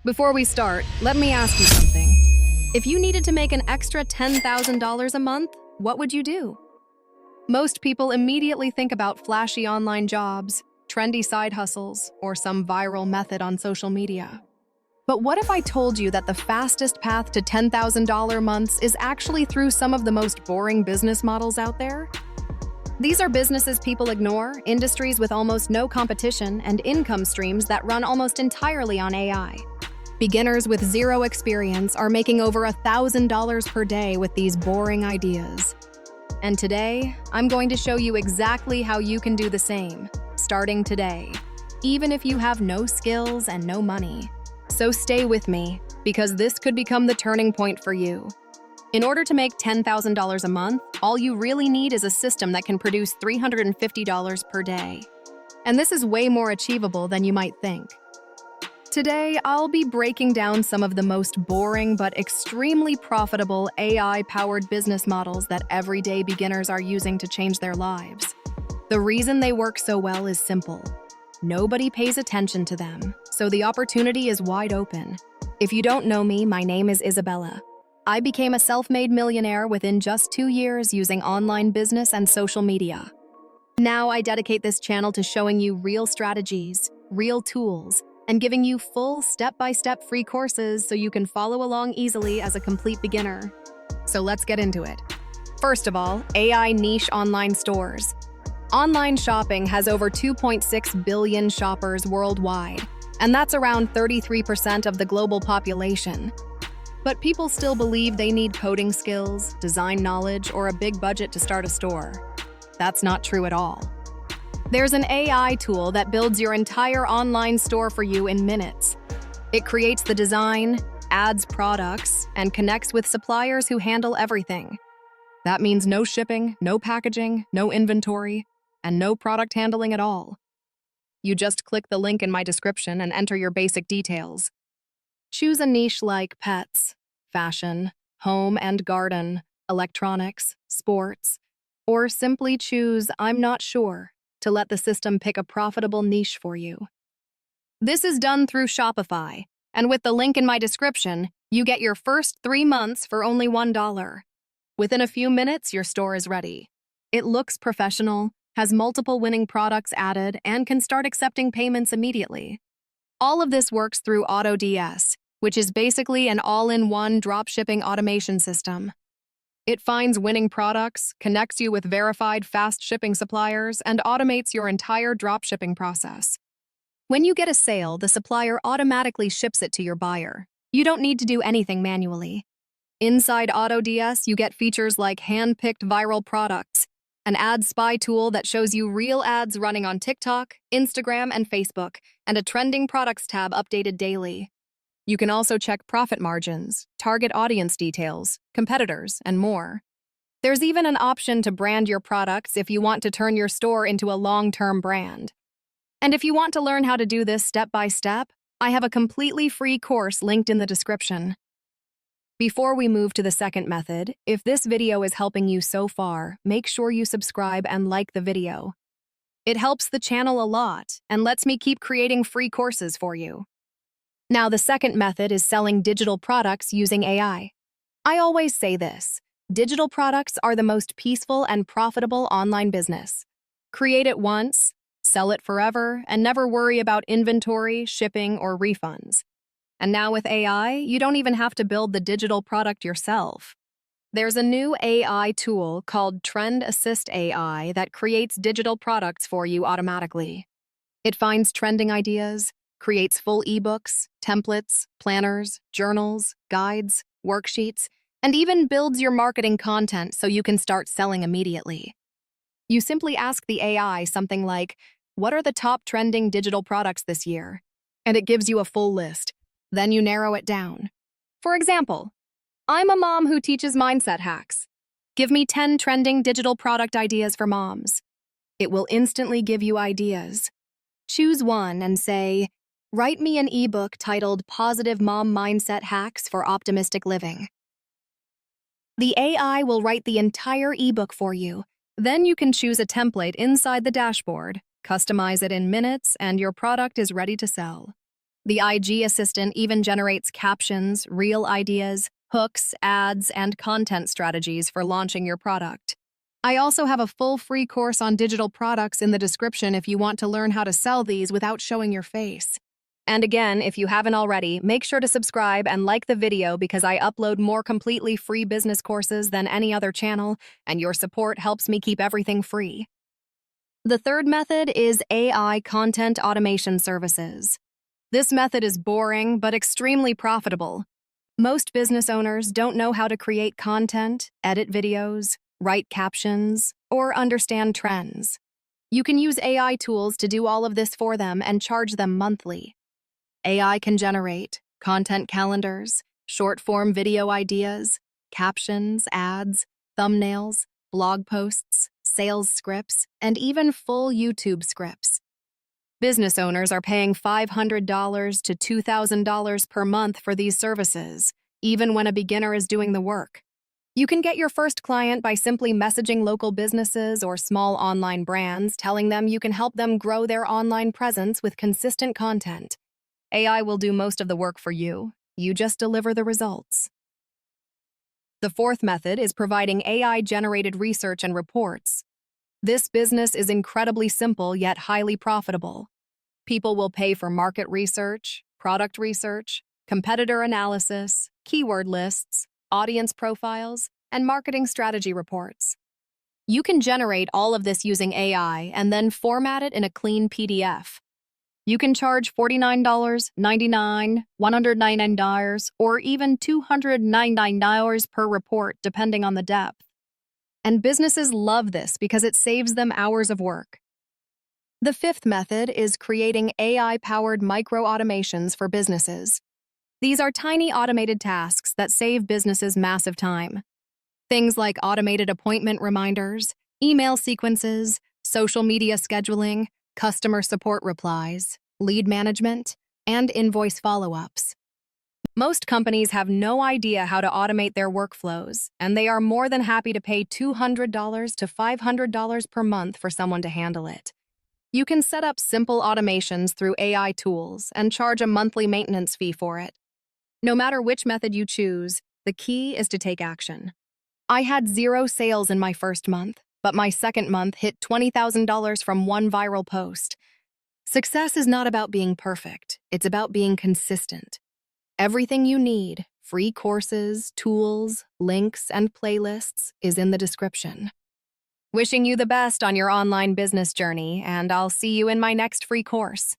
Before we start, let me ask you something. If you needed to make an extra $10,000 a month, what would you do? Most people immediately think about flashy online jobs, trendy side hustles, or some viral method on social media. But what if I told you that the fastest path to $10,000 months is actually through some of the most boring business models out there? These are businesses people ignore, industries with almost no competition, and income streams that run almost entirely on AI. Beginners with zero experience are making over $1,000 per day with these boring ideas. And today, I'm going to show you exactly how you can do the same, starting today, even if you have no skills and no money. So stay with me, because this could become the turning point for you. In order to make $10,000 a month, all you really need is a system that can produce $350 per day. And this is way more achievable than you might think. Today, I'll be breaking down some of the most boring but extremely profitable AI-powered business models that everyday beginners are using to change their lives. The reason they work so well is simple. Nobody pays attention to them, so the opportunity is wide open. If you don't know me, my name is Isabella. I became a self-made millionaire within just 2 years using online business and social media. Now I dedicate this channel to showing you real strategies, real tools, and giving you full step-by-step free courses so you can follow along easily as a complete beginner. So let's get into it. First of all, AI niche online stores. Online shopping has over 2.6 billion shoppers worldwide, and that's around 33% of the global population. But people still believe they need coding skills, design knowledge, or a big budget to start a store. That's not true at all. There's an AI tool that builds your entire online store for you in minutes. It creates the design, adds products, and connects with suppliers who handle everything. That means no shipping, no packaging, no inventory, and no product handling at all. You just click the link in my description and enter your basic details. Choose a niche like pets, fashion, home and garden, electronics, sports, or simply choose "I'm not sure" to let the system pick a profitable niche for you. This is done through Shopify, and with the link in my description, you get your first 3 months for only $1. Within a few minutes, your store is ready. It looks professional, has multiple winning products added, and can start accepting payments immediately. All of this works through AutoDS, which is basically an all-in-one dropshipping automation system. It finds winning products, connects you with verified fast shipping suppliers, and automates your entire dropshipping process. When you get a sale, the supplier automatically ships it to your buyer. You don't need to do anything manually. Inside AutoDS, you get features like hand-picked viral products, an ad spy tool that shows you real ads running on TikTok, Instagram, and Facebook, and a trending products tab updated daily. You can also check profit margins, target audience details, competitors, and more. There's even an option to brand your products if you want to turn your store into a long-term brand. And if you want to learn how to do this step by step, I have a completely free course linked in the description. Before we move to the second method, if this video is helping you so far, make sure you subscribe and like the video. It helps the channel a lot and lets me keep creating free courses for you. Now, the second method is selling digital products using AI. I always say this: digital products are the most peaceful and profitable online business. Create it once, sell it forever, and never worry about inventory, shipping, or refunds. And now with AI, you don't even have to build the digital product yourself. There's a new AI tool called Trend Assist AI that creates digital products for you automatically. It finds trending ideas, creates full ebooks, templates, planners, journals, guides, worksheets, and even builds your marketing content so you can start selling immediately. You simply ask the AI something like, "What are the top trending digital products this year?" And it gives you a full list. Then you narrow it down. For example, I'm a mom who teaches mindset hacks. Give me 10 trending digital product ideas for moms. It will instantly give you ideas. Choose one and say, "Write me an ebook titled Positive Mom Mindset Hacks for Optimistic Living." The AI will write the entire ebook for you. Then you can choose a template inside the dashboard, customize it in minutes, and your product is ready to sell. The IG Assistant even generates captions, reel ideas, hooks, ads, and content strategies for launching your product. I also have a full free course on digital products in the description if you want to learn how to sell these without showing your face. And again, if you haven't already, make sure to subscribe and like the video because I upload more completely free business courses than any other channel, and your support helps me keep everything free. The third method is AI content automation services. This method is boring but extremely profitable. Most business owners don't know how to create content, edit videos, write captions, or understand trends. You can use AI tools to do all of this for them and charge them monthly. AI can generate content calendars, short-form video ideas, captions, ads, thumbnails, blog posts, sales scripts, and even full YouTube scripts. Business owners are paying $500 to $2,000 per month for these services, even when a beginner is doing the work. You can get your first client by simply messaging local businesses or small online brands, telling them you can help them grow their online presence with consistent content. AI will do most of the work for you. You just deliver the results. The fourth method is providing AI-generated research and reports. This business is incredibly simple yet highly profitable. People will pay for market research, product research, competitor analysis, keyword lists, audience profiles, and marketing strategy reports. You can generate all of this using AI and then format it in a clean PDF. You can charge $49, $99, $199, or even $299 per report, depending on the depth. And businesses love this because it saves them hours of work. The fifth method is creating AI-powered micro-automations for businesses. These are tiny automated tasks that save businesses massive time. Things like automated appointment reminders, email sequences, social media scheduling, customer support replies, lead management, and invoice follow-ups. Most companies have no idea how to automate their workflows, and they are more than happy to pay $200 to $500 per month for someone to handle it. You can set up simple automations through AI tools and charge a monthly maintenance fee for it. No matter which method you choose, the key is to take action. I had 0 sales in my first month, but my second month hit $20,000 from one viral post. Success is not about being perfect, it's about being consistent. Everything you need, free courses, tools, links, and playlists, is in the description. Wishing you the best on your online business journey, and I'll see you in my next free course.